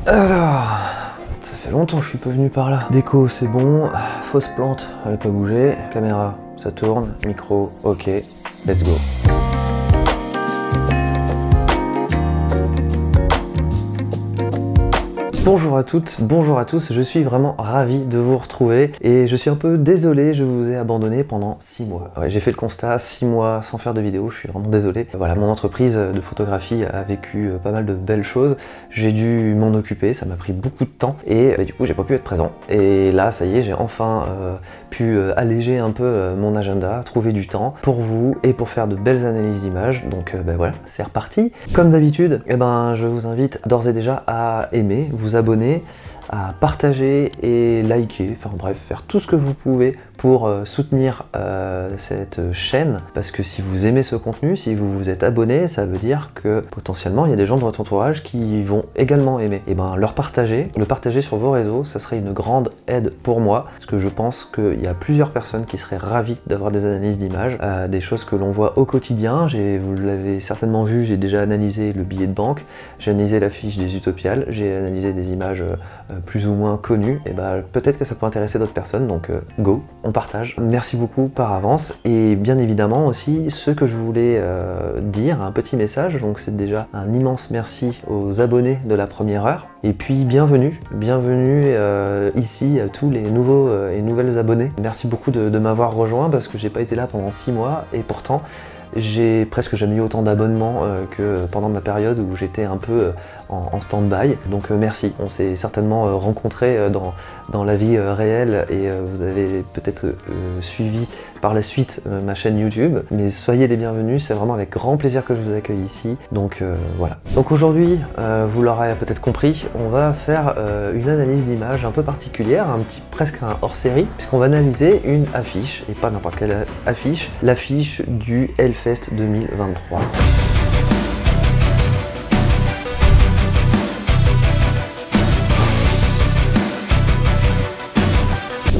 Alors, ça fait longtemps que je suis pas venu par là. Déco, c'est bon. Fausse plante, elle a pas bougé. Caméra, ça tourne. Micro, ok. Let's go. Bonjour à toutes, bonjour à tous, je suis vraiment ravi de vous retrouver et je suis un peu désolé, je vous ai abandonné pendant 6 mois. Ouais, j'ai fait le constat, 6 mois sans faire de vidéo, je suis vraiment désolé. Voilà, mon entreprise de photographie a vécu pas mal de belles choses, j'ai dû m'en occuper, ça m'a pris beaucoup de temps et du coup j'ai pas pu être présent. Et là, ça y est, j'ai enfin pu alléger un peu mon agenda, trouver du temps pour vous et pour faire de belles analyses d'images. Donc voilà, c'est reparti. Comme d'habitude, je vous invite d'ores et déjà à aimer, vous abonner, à partager et liker, enfin bref, faire tout ce que vous pouvez pour soutenir cette chaîne, parce que si vous aimez ce contenu, si vous vous êtes abonné, ça veut dire que potentiellement il y a des gens de votre entourage qui vont également aimer. Et le partager sur vos réseaux, ça serait une grande aide pour moi, parce que je pense qu'il y a plusieurs personnes qui seraient ravies d'avoir des analyses d'images, des choses que l'on voit au quotidien. Vous l'avez certainement vu, j'ai déjà analysé le billet de banque, j'ai analysé la fiche des Utopiales, j'ai analysé des images plus ou moins connues, et peut-être que ça peut intéresser d'autres personnes, donc go, on partage. Merci beaucoup par avance, et bien évidemment aussi ce que je voulais dire, un petit message, donc c'est déjà un immense merci aux abonnés de la première heure, et puis bienvenue ici à tous les nouveaux et nouvelles abonnés. Merci beaucoup de m'avoir rejoint, parce que j'ai pas été là pendant 6 mois, et pourtant j'ai presque jamais eu autant d'abonnements que pendant ma période où j'étais un peu en stand-by. Donc merci, on s'est certainement rencontrés dans la vie réelle et vous avez peut-être suivi par la suite ma chaîne YouTube. Mais soyez les bienvenus, c'est vraiment avec grand plaisir que je vous accueille ici. Donc voilà. Donc aujourd'hui, vous l'aurez peut-être compris, on va faire une analyse d'image un peu particulière, presque un hors-série, puisqu'on va analyser une affiche, et pas n'importe quelle affiche, l'affiche du Hellfest 2023.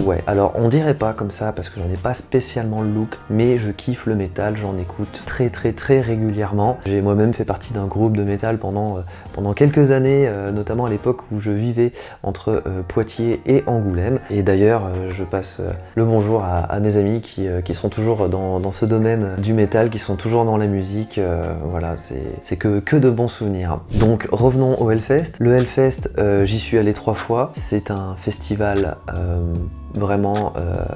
Ouais, alors on dirait pas comme ça parce que j'en ai pas spécialement le look, mais je kiffe le métal, j'en écoute très régulièrement. J'ai moi-même fait partie d'un groupe de métal pendant quelques années, notamment à l'époque où je vivais entre Poitiers et Angoulême. Et d'ailleurs, je passe le bonjour à mes amis qui sont toujours dans ce domaine du métal, qui sont toujours dans la musique. Voilà, c'est que de bons souvenirs. Donc revenons au Hellfest. Le Hellfest, j'y suis allé 3 fois. C'est un festival vraiment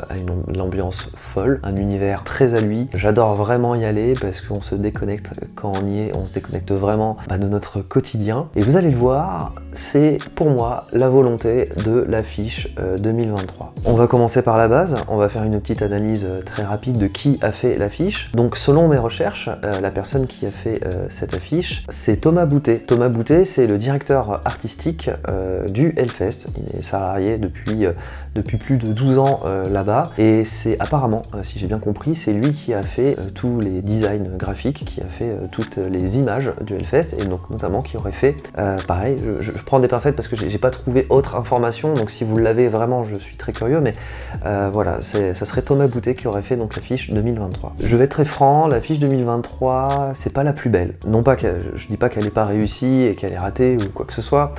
à une ambiance folle, un univers très à lui. J'adore vraiment y aller parce qu'on se déconnecte quand on y est, on se déconnecte vraiment de notre quotidien. Et vous allez le voir, c'est pour moi la volonté de l'affiche 2023. On va commencer par la base, on va faire une petite analyse très rapide de qui a fait l'affiche. Donc selon mes recherches, la personne qui a fait cette affiche, c'est Thomas Boutet. Thomas Boutet, c'est le directeur artistique du Hellfest. Il est salarié depuis plus de 12 ans là-bas, et c'est apparemment, si j'ai bien compris, c'est lui qui a fait tous les designs graphiques, qui a fait toutes les images du Hellfest, et donc notamment qui aurait fait, pareil, je prends des pincettes parce que j'ai pas trouvé autre information, donc si vous l'avez vraiment, je suis très curieux, mais voilà, ça serait Thomas Boutet qui aurait fait donc l'affiche 2023. Je vais être très franc, l'affiche 2023, c'est pas la plus belle. Non pas je dis pas qu'elle est pas réussie et qu'elle est ratée ou quoi que ce soit.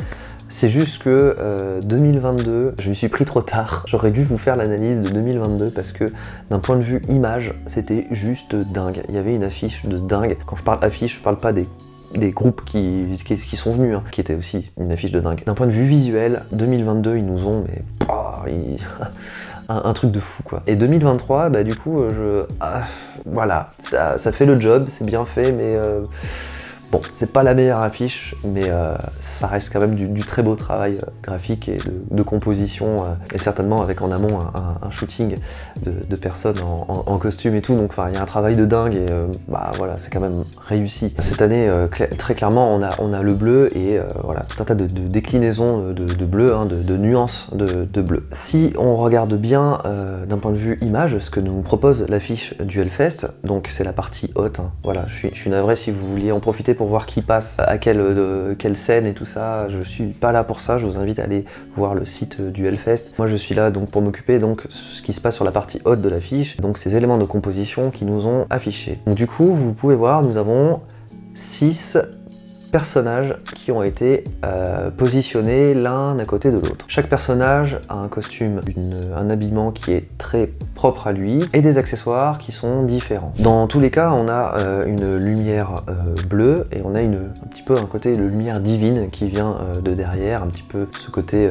C'est juste que 2022, je me suis pris trop tard. J'aurais dû vous faire l'analyse de 2022 parce que d'un point de vue image, c'était juste dingue. Il y avait une affiche de dingue. Quand je parle affiche, je parle pas des groupes qui sont venus, qui étaient aussi une affiche de dingue. D'un point de vue visuel, 2022, ils nous ont un truc de fou quoi. Et 2023, du coup, voilà, ça fait le job, c'est bien fait, mais bon, c'est pas la meilleure affiche, mais ça reste quand même du très beau travail graphique et de composition, et certainement avec en amont un shooting de personnes en costume et tout, donc il y a un travail de dingue, et voilà, c'est quand même réussi. Cette année, très clairement, on a le bleu, et voilà, tout un tas de déclinaisons de bleu, de nuances de bleu. Si on regarde bien d'un point de vue image, ce que nous propose l'affiche du Hellfest, donc c'est la partie haute, voilà, je suis navré si vous vouliez en profiter pour voir qui passe à quelle scène et tout ça. Je suis pas là pour ça, je vous invite à aller voir le site du Hellfest. Moi je suis là donc pour m'occuper donc ce qui se passe sur la partie haute de l'affiche, donc ces éléments de composition qui nous ont affichés. Donc du coup vous pouvez voir, nous avons 6 personnages qui ont été positionnés l'un à côté de l'autre. Chaque personnage a un costume, un habillement qui est très propre à lui et des accessoires qui sont différents. Dans tous les cas, on a une lumière bleue et on a un petit peu un côté de lumière divine qui vient de derrière, un petit peu ce côté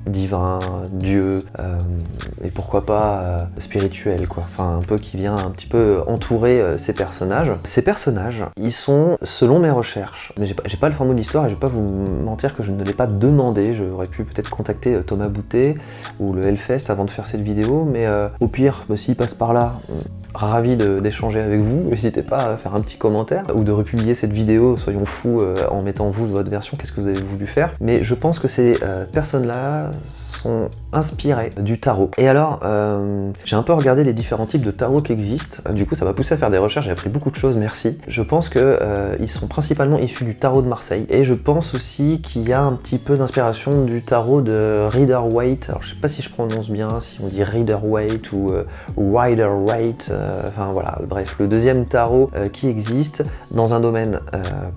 divin, Dieu, et pourquoi pas spirituel quoi. Enfin un peu qui vient un petit peu entourer ces personnages. Ces personnages, ils sont, selon mes recherches, mais j'ai pas le fin mot de l'histoire et je vais pas vous mentir que je ne l'ai pas demandé, j'aurais pu peut-être contacter Thomas Boutet ou le Hellfest avant de faire cette vidéo, mais au pire, s'il passe par là, ravi d'échanger avec vous, n'hésitez pas à faire un petit commentaire ou de republier cette vidéo, soyons fous en mettant vous de votre version, qu'est-ce que vous avez voulu faire. Mais je pense que ces personnes-là sont inspirées du tarot. Et alors, j'ai un peu regardé les différents types de tarot qui existent, du coup ça m'a poussé à faire des recherches, j'ai appris beaucoup de choses, merci. Je pense que ils sont principalement issus du tarot de Marseille, et je pense aussi qu'il y a un petit peu d'inspiration du tarot de Rider-Waite. Alors je sais pas si je prononce bien, si on dit Rider-Waite ou Rider-Waite, enfin voilà, bref, le deuxième tarot qui existe dans un domaine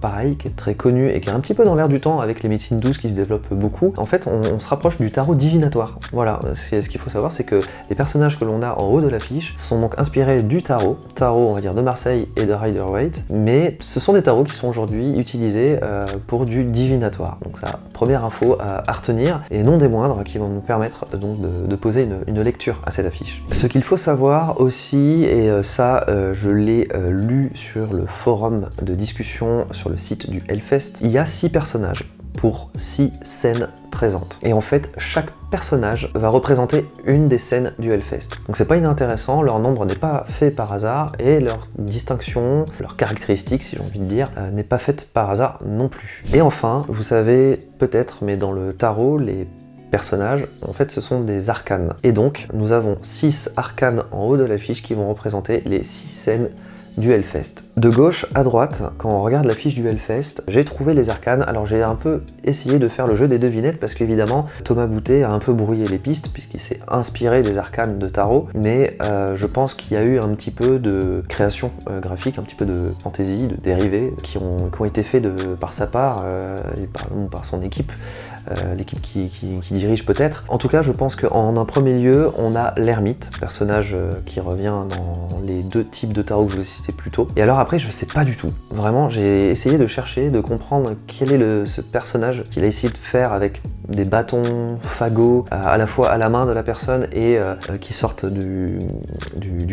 pareil, qui est très connu et qui est un petit peu dans l'air du temps avec les médecines douces qui se développent beaucoup. En fait, on se rapproche du tarot divinatoire. Voilà, ce qu'il faut savoir, c'est que les personnages que l'on a en haut de l'affiche sont donc inspirés du tarot, on va dire de Marseille et de Rider-Waite, mais ce sont des tarots qui sont aujourd'hui utilisés pour du divinatoire. Donc ça, première info à retenir, et non des moindres, qui vont nous permettre donc de poser une lecture à cette affiche. Ce qu'il faut savoir aussi, et ça je l'ai lu sur le forum de discussion sur le site du Hellfest, il y a 6 personnages pour 6 scènes présentes. Et en fait, chaque personnage va représenter une des scènes du Hellfest. Donc c'est pas inintéressant, leur nombre n'est pas fait par hasard, et leur distinction, leur caractéristique, si j'ai envie de dire, n'est pas faite par hasard non plus. Et enfin, vous savez peut-être, mais dans le tarot, les personnages, en fait ce sont des arcanes. Et donc nous avons 6 arcanes en haut de l'affiche qui vont représenter les 6 scènes du Hellfest. De gauche à droite, quand on regarde la fiche du Hellfest, j'ai trouvé les arcanes. Alors j'ai un peu essayé de faire le jeu des devinettes parce qu'évidemment Thomas Boutet a un peu brouillé les pistes puisqu'il s'est inspiré des arcanes de tarot, mais je pense qu'il y a eu un petit peu de création graphique, un petit peu de fantaisie, de dérivés qui ont été faits par sa part et par son équipe. L'équipe qui dirige peut-être. En tout cas, je pense qu'en un premier lieu, on a l'ermite, personnage qui revient dans les 2 types de tarot que je vous ai cités plus tôt. Et alors après, je sais pas du tout. Vraiment, j'ai essayé de chercher, de comprendre quel est ce personnage qu'il a essayé de faire avec des bâtons, fagots, à la fois à la main de la personne et qui sortent du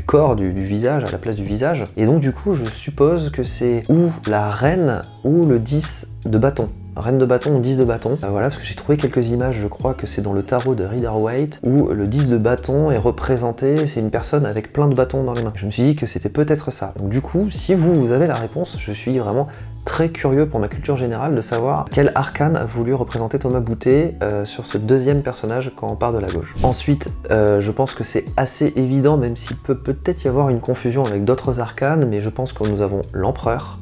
corps, du visage, à la place du visage. Et donc du coup, je suppose que c'est ou la reine ou le 10 de bâton. Reine de bâton ou 10 de bâton. Voilà, parce que j'ai trouvé quelques images, je crois que c'est dans le tarot de Rider-Waite, où le 10 de bâton est représenté, c'est une personne avec plein de bâtons dans les mains. Je me suis dit que c'était peut-être ça. Donc du coup, si vous avez la réponse, je suis vraiment très curieux pour ma culture générale de savoir quel arcane a voulu représenter Thomas Boutet sur ce deuxième personnage quand on part de la gauche. Ensuite, je pense que c'est assez évident, même s'il peut peut-être y avoir une confusion avec d'autres arcanes, mais je pense que nous avons l'empereur,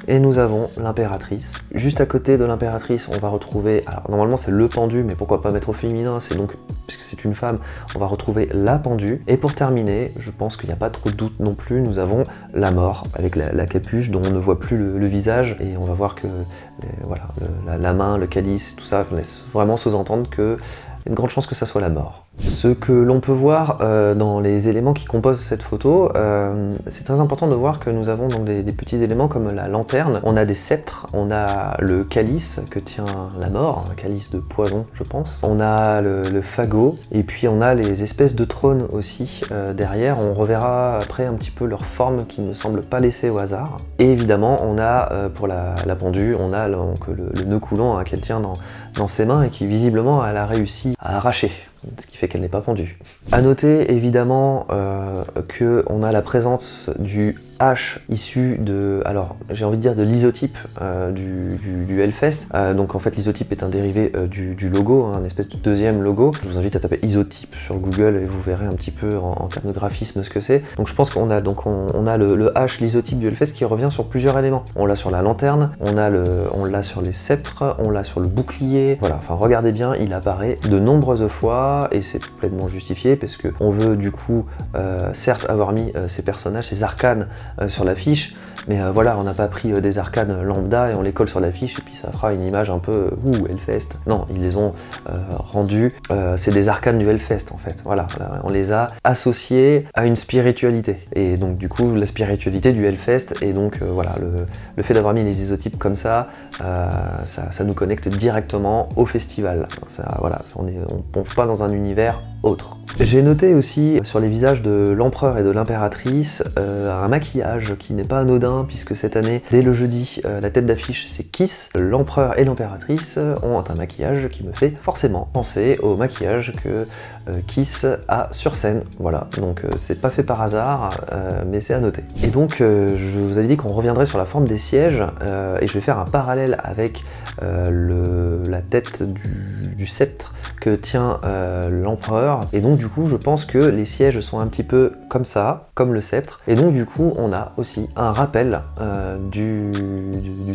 et nous avons l'impératrice. Juste à côté de l'impératrice, on va retrouver, alors normalement c'est le pendu, mais pourquoi pas mettre au féminin, c'est donc, puisque c'est une femme, on va retrouver la pendue. Et pour terminer, je pense qu'il n'y a pas trop de doute non plus, nous avons la mort, avec la capuche dont on ne voit plus le visage, et on va voir que voilà, la main, le calice, tout ça laisse vraiment sous-entendre que il y a une grande chance que ça soit la mort. Ce que l'on peut voir dans les éléments qui composent cette photo, c'est très important de voir que nous avons donc des petits éléments comme la lanterne, on a des sceptres, on a le calice que tient la mort, un calice de poison je pense, on a le fagot, et puis on a les espèces de trônes aussi derrière. On reverra après un petit peu leur forme qui ne semble pas laissée au hasard. Et évidemment on a pour la pendue, on a donc, le nœud coulant qu'elle tient dans ses mains et qui visiblement elle a réussi à arracher, ce qui fait qu'elle n'est pas pendue. A noter évidemment qu'on a la présence du H issu de, alors j'ai envie de dire de l'isotype du Hellfest. Donc en fait l'isotype est un dérivé du logo, un espèce de deuxième logo. Je vous invite à taper isotype sur Google et vous verrez un petit peu en termes de graphisme ce que c'est. Donc je pense qu'on a donc on a le H, l'isotype du Hellfest qui revient sur plusieurs éléments. On l'a sur la lanterne, on l'a sur les sceptres, on l'a sur le bouclier. Voilà, enfin regardez bien, il apparaît de nombreuses fois et c'est complètement justifié parce que on veut du coup certes avoir mis ces personnages, ces arcanes sur l'affiche, mais voilà, on n'a pas pris des arcanes lambda et on les colle sur l'affiche et puis ça fera une image un peu ouh, Hellfest. Non, ils les ont rendus, c'est des arcanes du Hellfest en fait. Voilà, on les a associés à une spiritualité. Et donc du coup, la spiritualité du Hellfest, et donc voilà, le fait d'avoir mis les isotypes comme ça, ça nous connecte directement au festival. Voilà, on plonge pas dans un univers autre. J'ai noté aussi sur les visages de l'empereur et de l'impératrice un maquillage qui n'est pas anodin, puisque cette année, dès le jeudi, la tête d'affiche c'est Kiss. L'empereur et l'impératrice ont un maquillage qui me fait forcément penser au maquillage que Kiss a sur scène. Voilà, donc c'est pas fait par hasard, mais c'est à noter. Et donc je vous avais dit qu'on reviendrait sur la forme des sièges, et je vais faire un parallèle avec la tête du sceptre que tient l'empereur, et donc du coup je pense que les sièges sont un petit peu comme ça, comme le sceptre, et donc du coup on a aussi un rappel du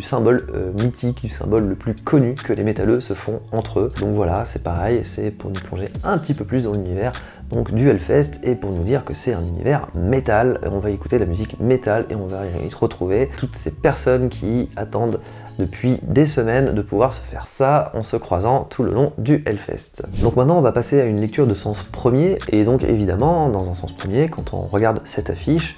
symbole mythique, du symbole le plus connu que les métalleux se font entre eux. Donc voilà, c'est pareil, c'est pour nous plonger un petit peu plus dans l'univers donc du Hellfest, et pour nous dire que c'est un univers métal. On va écouter la musique métal et on va y retrouver toutes ces personnes qui attendent depuis des semaines de pouvoir se faire ça en se croisant tout le long du Hellfest. Donc maintenant on va passer à une lecture de sens premier, et donc évidemment dans un sens premier, quand on regarde cette affiche,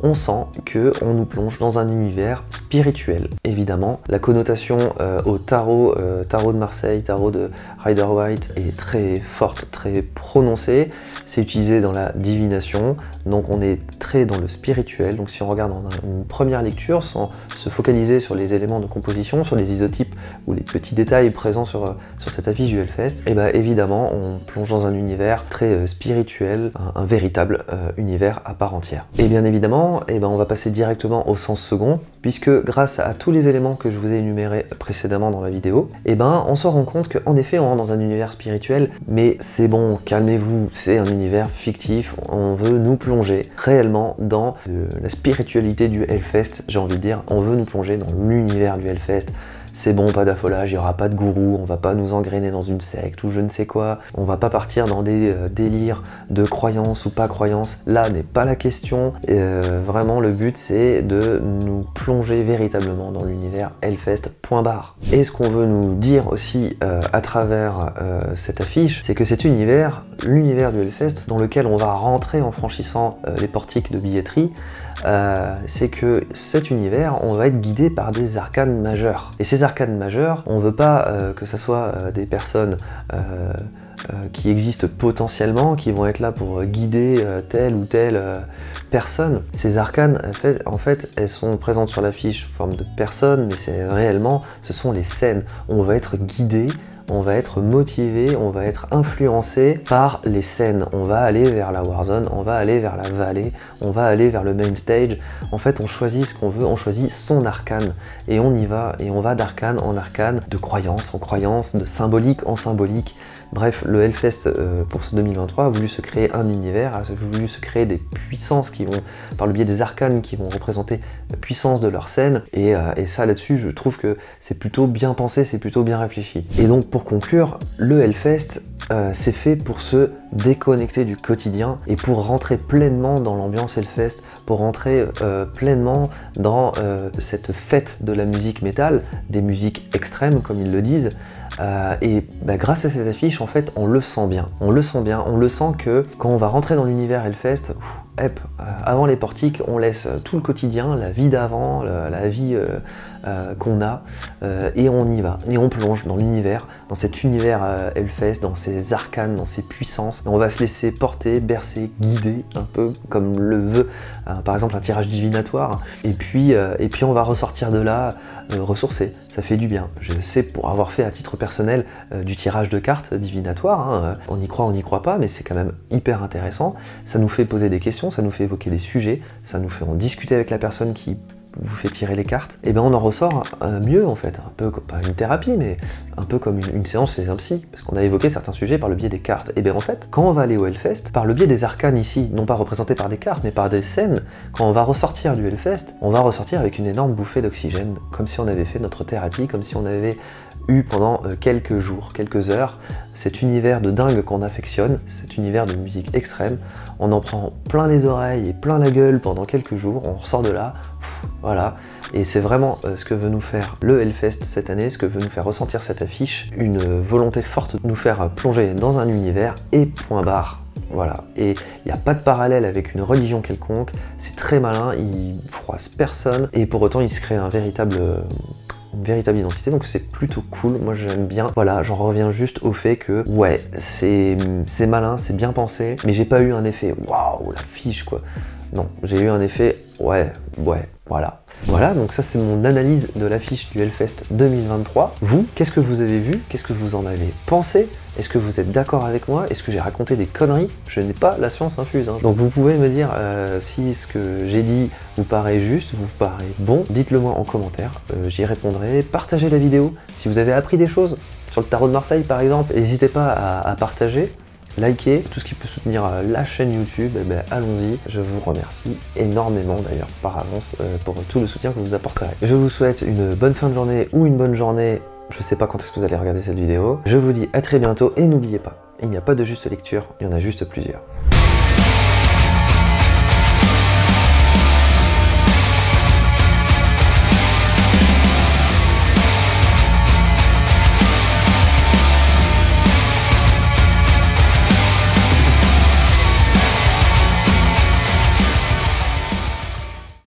on sent qu'on nous plonge dans un univers spirituel. Évidemment, la connotation au tarot, tarot de Marseille, tarot de Rider-Waite est très forte, très prononcée. C'est utilisé dans la divination, donc on est très dans le spirituel. Donc si on regarde en une première lecture, sans se focaliser sur les éléments de composition, sur les isotypes ou les petits détails présents sur cette affiche du Hellfest, et bien évidemment on plonge dans un univers très spirituel, un véritable univers à part entière. Et bien évidemment, on va passer directement au sens second, puisque grâce à tous les éléments que je vous ai énumérés précédemment dans la vidéo, on se rend compte qu'en effet on rentre dans un univers spirituel, mais c'est bon, calmez-vous, c'est un univers fictif, on veut nous plonger réellement dans la spiritualité du Hellfest, j'ai envie de dire, on veut nous plonger dans l'univers du Hellfest. C'est bon, pas d'affolage, il n'y aura pas de gourou, on va pas nous engrainer dans une secte ou je ne sais quoi, on va pas partir dans des délires de croyance ou pas croyance, là n'est pas la question, et vraiment le but c'est de nous plonger véritablement dans l'univers Hellfest, point barre. Et ce qu'on veut nous dire aussi à travers cette affiche, c'est que cet univers, l'univers du Hellfest, dans lequel on va rentrer en franchissant les portiques de billetterie, c'est que cet univers, on va être guidé par des arcanes majeures. Et ces arcanes majeures, on veut pas que ça soit des personnes qui existent potentiellement, qui vont être là pour guider telle ou telle personne. Ces arcanes, en fait, elles sont présentes sur l'affiche sous forme de personnes, mais c'est réellement, ce sont les scènes. On va être guidé, on va être motivé, on va être influencé par les scènes. On va aller vers la Warzone, on va aller vers la vallée, on va aller vers le main stage. En fait, on choisit ce qu'on veut, on choisit son arcane. Et on y va, et on va d'arcane en arcane, de croyance en croyance, de symbolique en symbolique. Bref, le Hellfest pour ce 2023 a voulu se créer un univers, a voulu se créer des puissances qui vont, par le biais des arcanes, qui vont représenter la puissance de leur scène. Et ça, là-dessus, je trouve que c'est plutôt bien pensé, c'est plutôt bien réfléchi. Et donc, pour conclure, le Hellfest, c'est fait pour se déconnecter du quotidien et pour rentrer pleinement dans l'ambiance Hellfest, pour rentrer pleinement dans cette fête de la musique métal, des musiques extrêmes, comme ils le disent. Grâce à cette affiche, en fait, on le sent bien. On le sent bien, on le sent que quand on va rentrer dans l'univers Hellfest, avant les portiques, on laisse tout le quotidien, la vie d'avant, la vie qu'on a, et on y va, et on plonge dans l'univers, dans cet univers Hellfest, dans ses arcanes, dans ses puissances. Et on va se laisser porter, bercer, guider, un peu comme le veut, par exemple, un tirage divinatoire. Et puis on va ressortir de là ressourcé. Ça fait du bien. Je sais, pour avoir fait à titre personnel du tirage de cartes divinatoire, on y croit, on n'y croit pas, mais c'est quand même hyper intéressant. Ça nous fait poser des questions, ça nous fait évoquer des sujets, ça nous fait en discuter avec la personne qui vous fait tirer les cartes, et bien on en ressort mieux en fait, un peu comme, pas une thérapie, mais un peu comme une séance chez un psy, parce qu'on a évoqué certains sujets par le biais des cartes. Et bien en fait, quand on va aller au Hellfest, par le biais des arcanes ici, non pas représentés par des cartes, mais par des scènes, quand on va ressortir du Hellfest, on va ressortir avec une énorme bouffée d'oxygène, comme si on avait fait notre thérapie, comme si on avait eu pendant quelques jours, quelques heures, cet univers de dingue qu'on affectionne, cet univers de musique extrême, on en prend plein les oreilles et plein la gueule pendant quelques jours, on ressort de là, Voilà, et c'est vraiment ce que veut nous faire le Hellfest cette année, ce que veut nous faire ressentir cette affiche, une volonté forte de nous faire plonger dans un univers et point barre. Voilà, et il n'y a pas de parallèle avec une religion quelconque, c'est très malin, il froisse personne, et pour autant il se crée une véritable identité, donc c'est plutôt cool, moi j'aime bien. Voilà, j'en reviens juste au fait que, ouais, c'est malin, c'est bien pensé, mais j'ai pas eu un effet « waouh, l'affiche quoi ». Non, j'ai eu un effet « ouais, voilà ». Voilà, donc ça c'est mon analyse de l'affiche du Hellfest 2023. Vous, qu'est-ce que vous avez vu? Qu'est-ce que vous en avez pensé? Est-ce que vous êtes d'accord avec moi? Est-ce que j'ai raconté des conneries? Je n'ai pas la science infuse, hein. Donc vous pouvez me dire si ce que j'ai dit vous paraît juste, vous paraît bon. Dites-le moi en commentaire, j'y répondrai. Partagez la vidéo si vous avez appris des choses sur le tarot de Marseille par exemple. N'hésitez pas à partager. Likez, tout ce qui peut soutenir la chaîne YouTube, eh ben, allons-y. Je vous remercie énormément d'ailleurs par avance pour tout le soutien que vous apporterez. Je vous souhaite une bonne fin de journée ou une bonne journée, je sais pas quand est-ce que vous allez regarder cette vidéo. Je vous dis à très bientôt et n'oubliez pas, il n'y a pas de juste lecture, il y en a juste plusieurs.